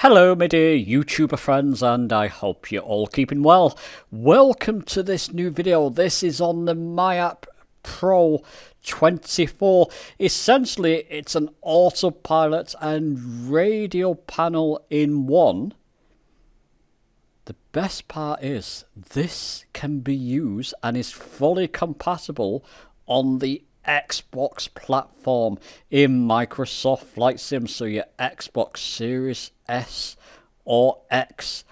Hello my dear YouTuber friends, and I hope you're all keeping well. Welcome to this new video. This is on the MIAP Pro24. Essentially it's an autopilot and radio panel in one. The best part is this can be used and is fully compatible on the Xbox platform in Microsoft Flight Sim, so your Xbox Series S or X.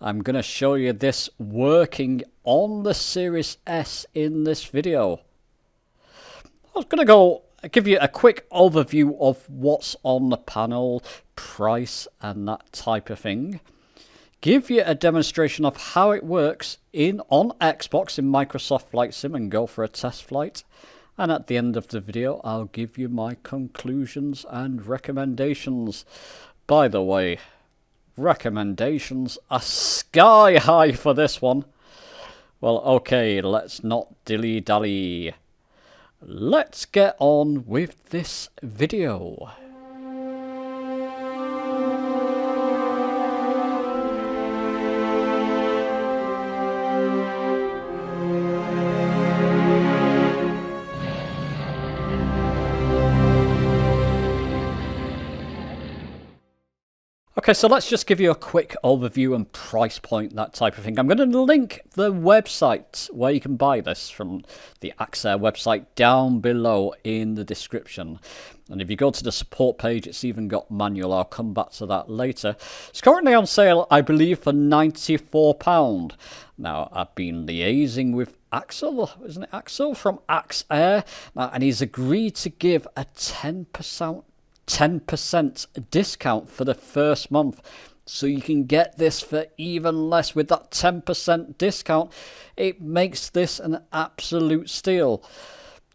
I'm going to show you this working on the Series S in this video. I was going to give you a quick overview of what's on the panel, price and that type of thing. Give you a demonstration of how it works on Xbox in Microsoft Flight Sim and go for a test flight. And at the end of the video, I'll give you my conclusions and recommendations. By the way, recommendations are sky high for this one. Well, okay, let's not dilly-dally. Let's get on with this video. Okay, so let's just give you a quick overview and price point, that type of thing. I'm going to link the website where you can buy this from the Axair website down below in the description. And if you go to the support page, it's even got manual. I'll come back to that later. It's currently on sale, I believe, for £94. Now, I've been liaising with Axel, isn't it Axel, from Axair, and he's agreed to give a 10% discount for the first month, so you can get this for even less. With that 10% discount, it makes this an absolute steal.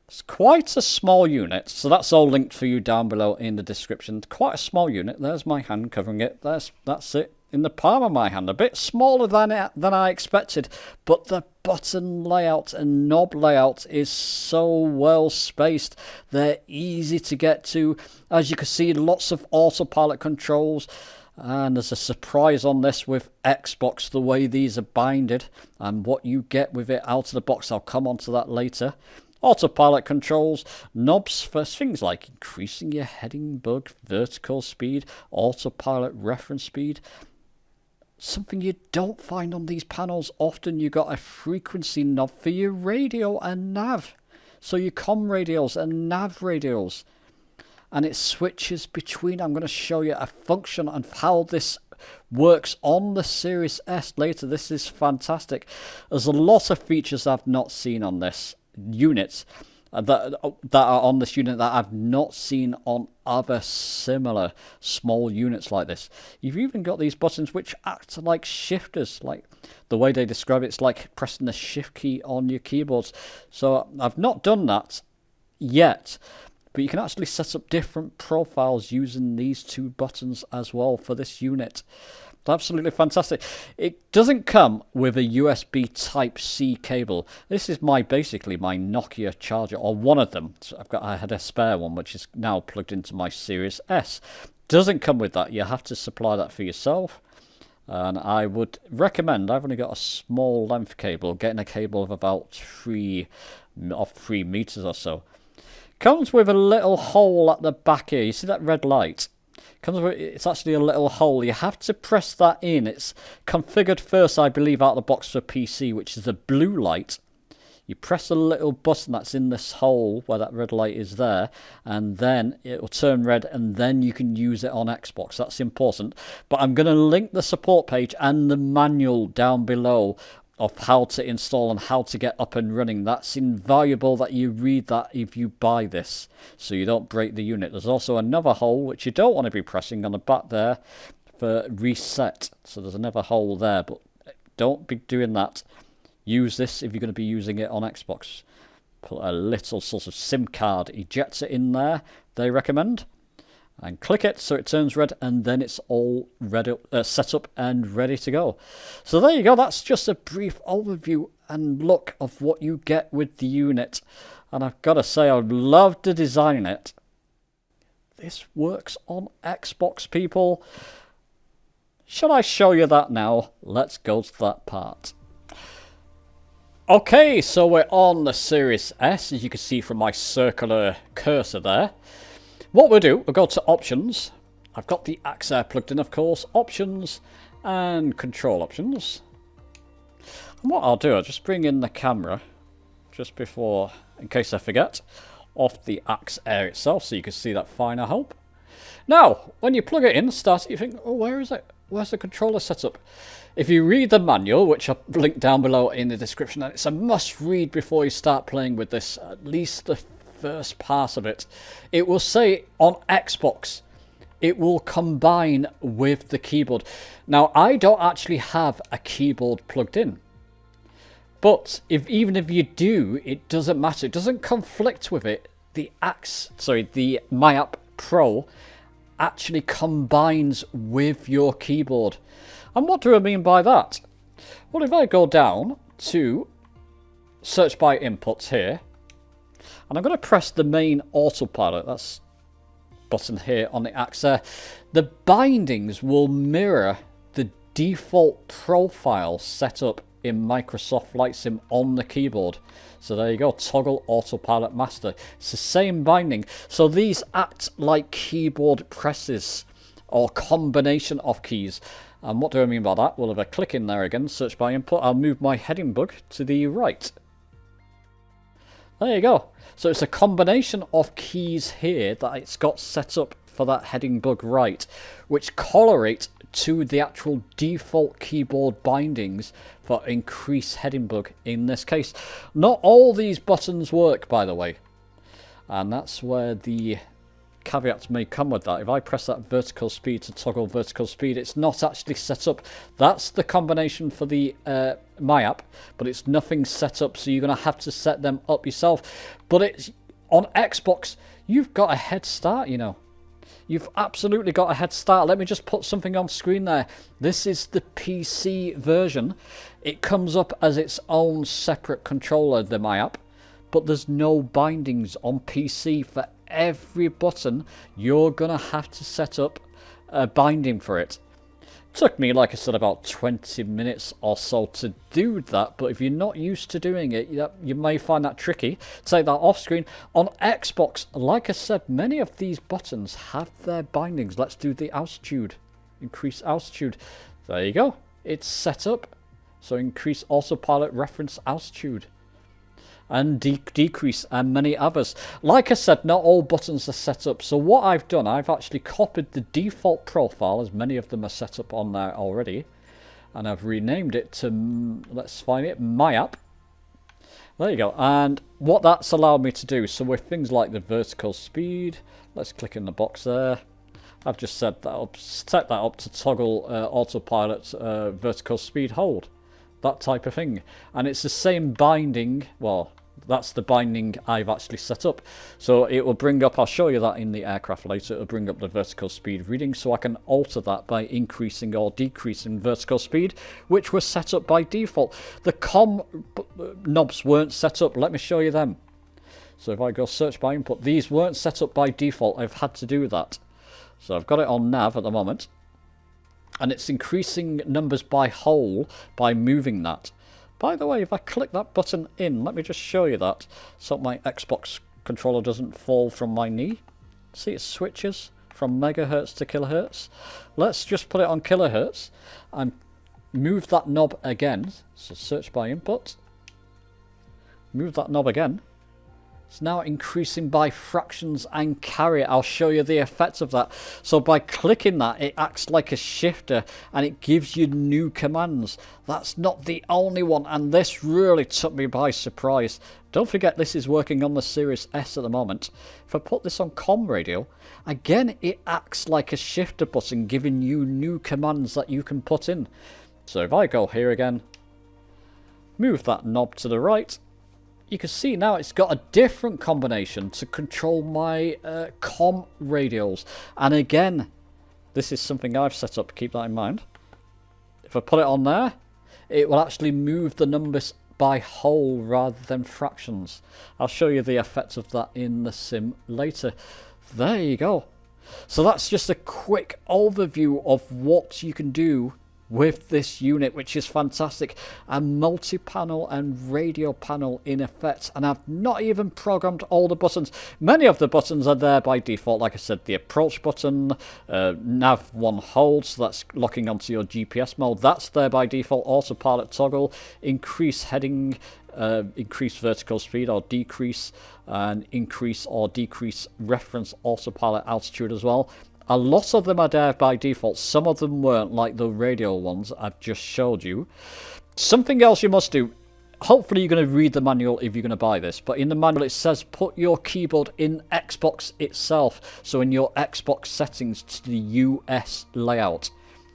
It's quite a small unit, so that's all linked for you down below in the description. Quite a small unit. There's my hand covering it. That's it in the palm of my hand. A bit smaller than I expected, but the button layout and knob layout is so well spaced. They're easy to get to. As you can see, lots of autopilot controls. And there's a surprise on this with Xbox, the way these are binded and what you get with it out of the box. I'll come on to that later. Autopilot controls, knobs for things like increasing your heading bug, vertical speed, autopilot reference speed. Something you don't find on these panels often. You got a frequency knob for your radio and nav, so your comm radios and nav radios, and it switches between. I'm going to show you a function on how this works on the Series S later. This is fantastic. There's a lot of features I've not seen on this unit that are on this unit that I've not seen on other similar small units like this. You've even got these buttons which act like shifters, like the way they describe it. It's like pressing the shift key on your keyboards. So I've not done that yet, but you can actually set up different profiles using these two buttons as well for this unit. Absolutely fantastic. It doesn't come with a USB Type-C cable. This is basically my Nokia charger, or one of them. So I had a spare one which is now plugged into my Series S. Doesn't come with that. You have to supply that for yourself. And I would recommend, I've only got a small length cable, getting a cable of about 3 meters or so. Comes with a little hole at the back here. You see that red light? It's actually a little hole. You have to press that in. It's configured first, I believe, out of the box for PC, which is the blue light. You press a little button that's in this hole where that red light is there, and then it will turn red, and then you can use it on Xbox. That's important. But I'm going to link the support page and the manual down below of how to install and how to get up and running. That's invaluable that you read that if you buy this, so you don't break the unit. There's also another hole which you don't want to be pressing on the back there for reset. So there's another hole there, but don't be doing that. Use this if you're going to be using it on Xbox. Put a little sort of SIM card ejector in there, they recommend. And click it so it turns red, and then it's all ready, set up and ready to go. So there you go. That's just a brief overview and look of what you get with the unit. And I've got to say, I love to design it. This works on Xbox, people. Shall I show you that now? Let's go to that part. Okay, so we're on the Series S, as you can see from my circular cursor there. What we'll do, we'll go to Options. I've got the Axair plugged in, of course. Options and Control Options. And what I'll do, I'll just bring in the camera just before, in case I forget, off the Axair itself, so you can see that fine, I hope. Now, when you plug it in, start, you think, oh, where is it? Where's the controller setup? If you read the manual, which I've linked down below in the description, and it's a must read before you start playing with this, at least the first part of it, it will say on Xbox, it will combine with the keyboard. Now, I don't actually have a keyboard plugged in. But even if you do, it doesn't matter. It doesn't conflict with it. The MIAP Pro actually combines with your keyboard. And what do I mean by that? Well, if I go down to search by inputs here, and I'm going to press the main autopilot, that's button here on the Axair, the bindings will mirror the default profile set up in Microsoft Flight Sim on the keyboard. So there you go, toggle autopilot master. It's the same binding. So these act like keyboard presses or combination of keys. And what do I mean by that? Well, if I click in there again, search by input, I'll move my heading bug to the right. There you go. So it's a combination of keys here that it's got set up for that heading bug right, which correlate to the actual default keyboard bindings for increased heading bug in this case. Not all these buttons work, by the way. And that's where the caveats may come with that. If I press that vertical speed to toggle vertical speed, it's not actually set up. That's the combination for the MIAP, but it's nothing set up, so you're going to have to set them up yourself. But it's on Xbox, you've got a head start, you know. You've absolutely got a head start. Let me just put something on screen there. This is the PC version. It comes up as its own separate controller, the MIAP, but there's no bindings on PC. For every button, you're going to have to set up a binding for it. Took me, like I said, about 20 minutes or so to do that, but if you're not used to doing it, you may find that tricky. Take that off screen. On Xbox, like I said, many of these buttons have their bindings. Let's do the altitude. Increase altitude. There you go. It's set up. So increase autopilot reference altitude. And decrease, and many others. Like I said, not all buttons are set up. So what I've done, I've actually copied the default profile, as many of them are set up on there already, and I've renamed it to, let's find it, MIAP. There you go. And what that's allowed me to do, so with things like the vertical speed, let's click in the box there. I've just set that up to toggle autopilot vertical speed hold. That type of thing. And it's the same binding, well, that's the binding I've actually set up. So it will bring up, I'll show you that in the aircraft later, it'll bring up the vertical speed reading, so I can alter that by increasing or decreasing vertical speed, which was set up by default. The COM knobs weren't set up, let me show you them. So if I go search by input, these weren't set up by default, I've had to do that. So I've got it on nav at the moment. And it's increasing numbers by whole by moving that. By the way, if I click that button in, let me just show you that, so my Xbox controller doesn't fall from my knee. See, it switches from megahertz to kilohertz. Let's just put it on kilohertz and move that knob again. So search by input. Move that knob again. It's now increasing by fractions and carry. I'll show you the effects of that. So by clicking that, it acts like a shifter and it gives you new commands. That's not the only one, and this really took me by surprise. Don't forget, this is working on the Series S at the moment. If I put this on COM radio, again, it acts like a shifter button, giving you new commands that you can put in. So if I go here again, move that knob to the right, you can see now it's got a different combination to control my COM radios. And again, this is something I've set up, keep that in mind. If I put it on there, it will actually move the numbers by whole rather than fractions. I'll show you the effects of that in the sim later. There you go. So that's just a quick overview of what you can do with this unit, which is fantastic. A multi-panel and radio panel in effect, and I've not even programmed all the buttons. Many of the buttons are there by default. Like I said, the approach button, nav 1 hold, so that's locking onto your GPS mode, that's there by default. Autopilot toggle, increase heading, increase vertical speed or decrease, and increase or decrease reference autopilot altitude as well. A lot of them are there by default. Some of them weren't, like the radio ones I've just showed you. Something else you must do. Hopefully you're going to read the manual if you're going to buy this. But in the manual it says put your keyboard in Xbox itself. So in your Xbox settings to the US layout.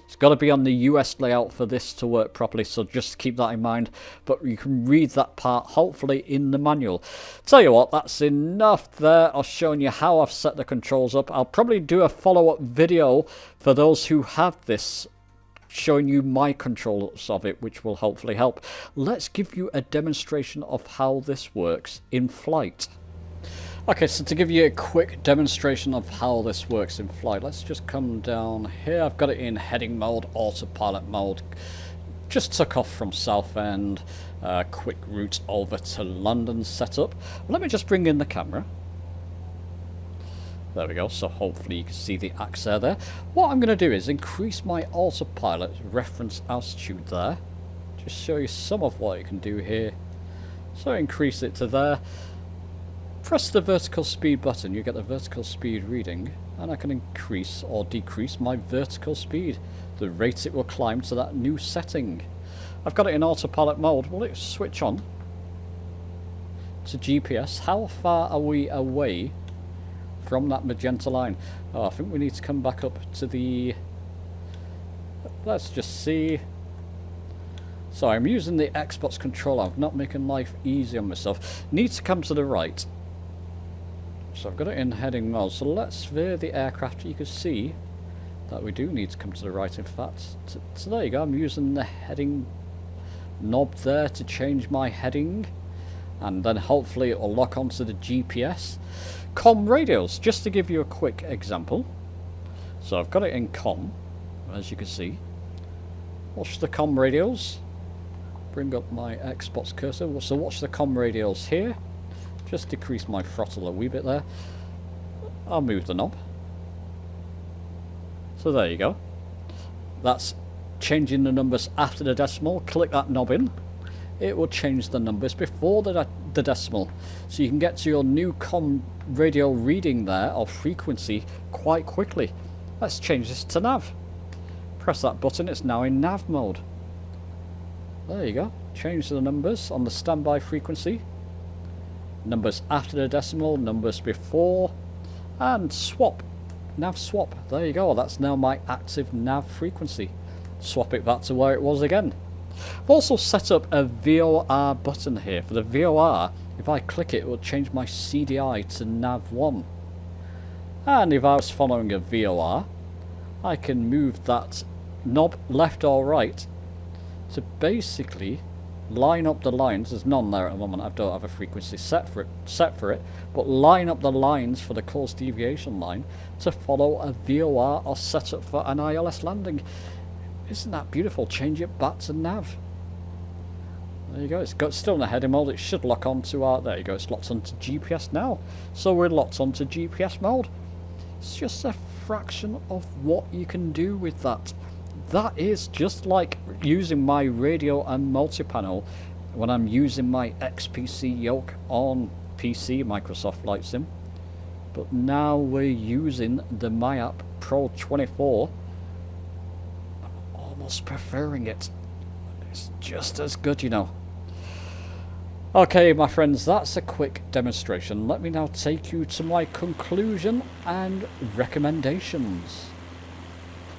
It's got to be on the US layout for this to work properly, so just keep that in mind. But you can read that part hopefully in the manual. Tell you what, that's enough there of showing you how I've set the controls up. I'll probably do a follow-up video for those who have this, showing you my controls of it, which will hopefully help. Let's give you a demonstration of how this works in flight. Okay, so to give you a quick demonstration of how this works in flight, let's just come down here. I've got it in heading mode, autopilot mode. Just took off from Southend, quick route over to London setup. Let me just bring in the camera. There we go, so hopefully you can see the Axair there. What I'm going to do is increase my autopilot reference altitude there. Just show you some of what you can do here. So increase it to there. Press the vertical speed button, you get the vertical speed reading, and I can increase or decrease my vertical speed, the rate it will climb to that new setting. I've got it in autopilot mode. Will it switch on to GPS? How far are we away from that magenta line? Oh, I think we need to come back up to the... Let's just see. So I'm using the Xbox controller. I'm not making life easy on myself. Need to come to the right. So I've got it in heading mode, so let's veer the aircraft. You can see that we do need to come to the right, in fact. So there you go, I'm using the heading knob there to change my heading, and then hopefully it will lock onto the GPS. Com radios, just to give you a quick example. So I've got it in com, as you can see. Watch the com radios. Bring up my Xbox cursor. So watch the com radios here. Just decrease my throttle a wee bit there. I'll move the knob. So there you go. That's changing the numbers after the decimal. Click that knob in. It will change the numbers before the decimal. So you can get to your new com radio reading there, or frequency, quite quickly. Let's change this to nav. Press that button, it's now in nav mode. There you go. Change the numbers on the standby frequency. Numbers after the decimal, numbers before, and swap. Nav swap. There you go. That's now my active nav frequency. Swap it back to where it was again. I've also set up a VOR button here. For the VOR, if I click it, it will change my CDI to nav 1. And if I was following a VOR, I can move that knob left or right to basically line up the lines. There's none there at the moment. I don't have a frequency set for it, but line up the lines for the course deviation line to follow a VOR or set up for an ILS landing. Isn't that beautiful? Change it back to nav. There you go. It's still in the heading mode. It should lock onto our... There you go. It's locked onto GPS now. So we're locked onto GPS mode. It's just a fraction of what you can do with that. That is just like using my radio and multi-panel when I'm using my XPC yoke on PC, Microsoft Flight Sim. But now we're using the MIAP Pro24. I'm almost preferring it. It's just as good, you know. Okay, my friends, that's a quick demonstration. Let me now take you to my conclusion and recommendations.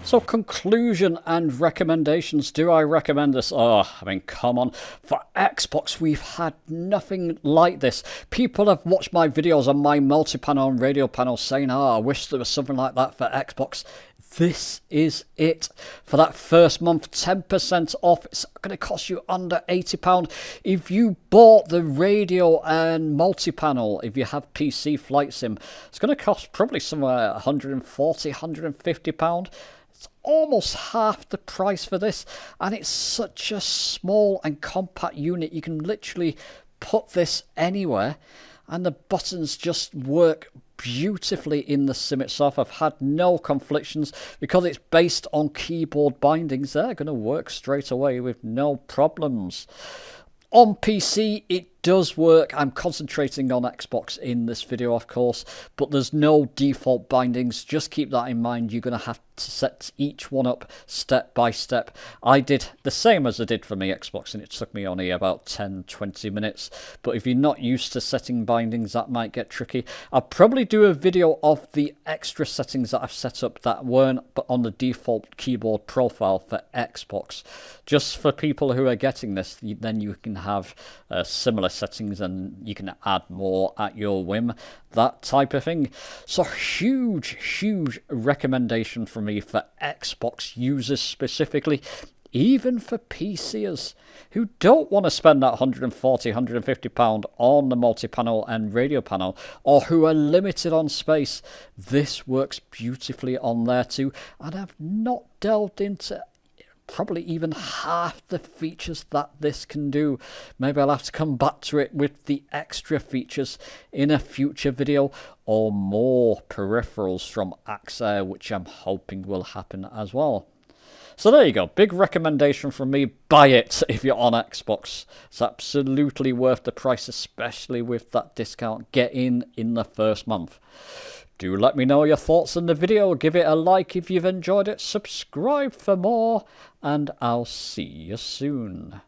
So conclusion and recommendations. Do I recommend this? Oh, I mean, come on. For Xbox, we've had nothing like this. People have watched my videos on my multi-panel and radio panel saying, oh, I wish there was something like that for Xbox. This is it. For that first month, 10% off. It's going to cost you under £80. If you bought the radio and multi-panel, if you have PC Flight Sim, it's going to cost probably somewhere £140, £150. It's almost half the price for this, and it's such a small and compact unit. You can literally put this anywhere, and the buttons just work beautifully in the sim itself. I've had no conflictions because it's based on keyboard bindings. They're going to work straight away with no problems. On PC, it does work. I'm concentrating on Xbox in this video, of course, but there's no default bindings. Just keep that in mind. You're going to have to set each one up step by step. I did the same as I did for my Xbox, and it took me only about 10-20 minutes. But if you're not used to setting bindings, that might get tricky. I'll probably do a video of the extra settings that I've set up that weren't on the default keyboard profile for Xbox. Just for people who are getting this, then you can have similar settings and you can add more at your whim, that type of thing. So huge recommendation from me for Xbox users specifically, even for PCers who don't want to spend that £140, £150 on the multi-panel and radio panel, or who are limited on space. This works beautifully on there too, and I've not delved into probably even half the features that this can do. Maybe I'll have to come back to it with the extra features in a future video, or more peripherals from Axair, which I'm hoping will happen as well. So there you go, big recommendation from me. Buy it if you're on Xbox. It's absolutely worth the price, especially with that discount. Get in the first month. Do let me know your thoughts on the video. Give it a like if you've enjoyed it. Subscribe for more, and I'll see you soon.